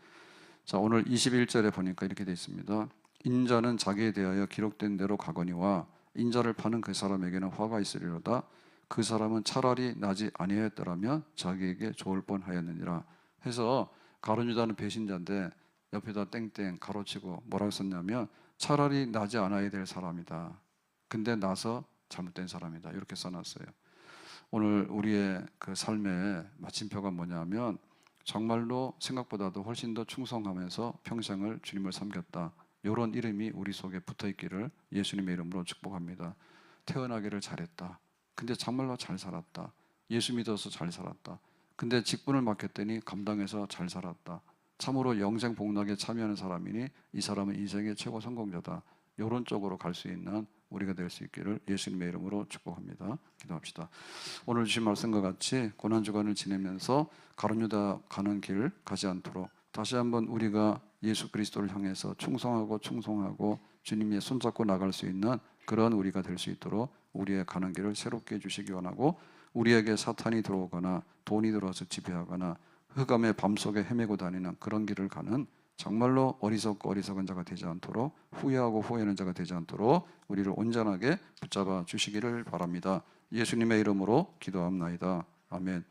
Speaker 1: 자, 오늘 21절에 보니까 이렇게 되어 있습니다. 인자는 자기에 대하여 기록된 대로 가거니와 인자를 파는 그 사람에게는 화가 있으리로다. 그 사람은 차라리 나지 아니하였더라면 자기에게 좋을 뻔하였느니라. 해서 가룟유다는 배신자인데 옆에다 땡땡 가로치고 뭐라고 썼냐면 차라리 나지 않아야 될 사람이다. 근데 나서 잘못된 사람이다. 이렇게 써놨어요. 오늘 우리의 그 삶의 마침표가 뭐냐면 정말로 생각보다도 훨씬 더 충성하면서 평생을 주님을 섬겼다. 이런 이름이 우리 속에 붙어 있기를 예수님의 이름으로 축복합니다. 태어나기를 잘했다. 근데 정말로 잘 살았다. 예수 믿어서 잘 살았다. 근데 직분을 맡겼더니 감당해서 잘 살았다. 참으로 영생 복락에 참여하는 사람이니 이 사람은 인생의 최고 성공자다. 이런 쪽으로 갈 수 있는 우리가 될 수 있기를 예수님의 이름으로 축복합니다. 기도합시다. 오늘 주신 말씀과 같이 고난주간을 지내면서 가룟유다 가는 길 가지 않도록 다시 한번 우리가 예수 그리스도를 향해서 충성하고 주님의 손잡고 나갈 수 있는 그런 우리가 될 수 있도록 우리의 가는 길을 새롭게 해주시기 원하고 우리에게 사탄이 들어오거나 돈이 들어와서 지배하거나 흑암의 밤속에 헤매고 다니는 그런 길을 가는 정말로 어리석고 어리석은 자가 되지 않도록 후회하고 후회하는 자가 되지 않도록 우리를 온전하게 붙잡아 주시기를 바랍니다. 예수님의 이름으로 기도합나이다. 아멘.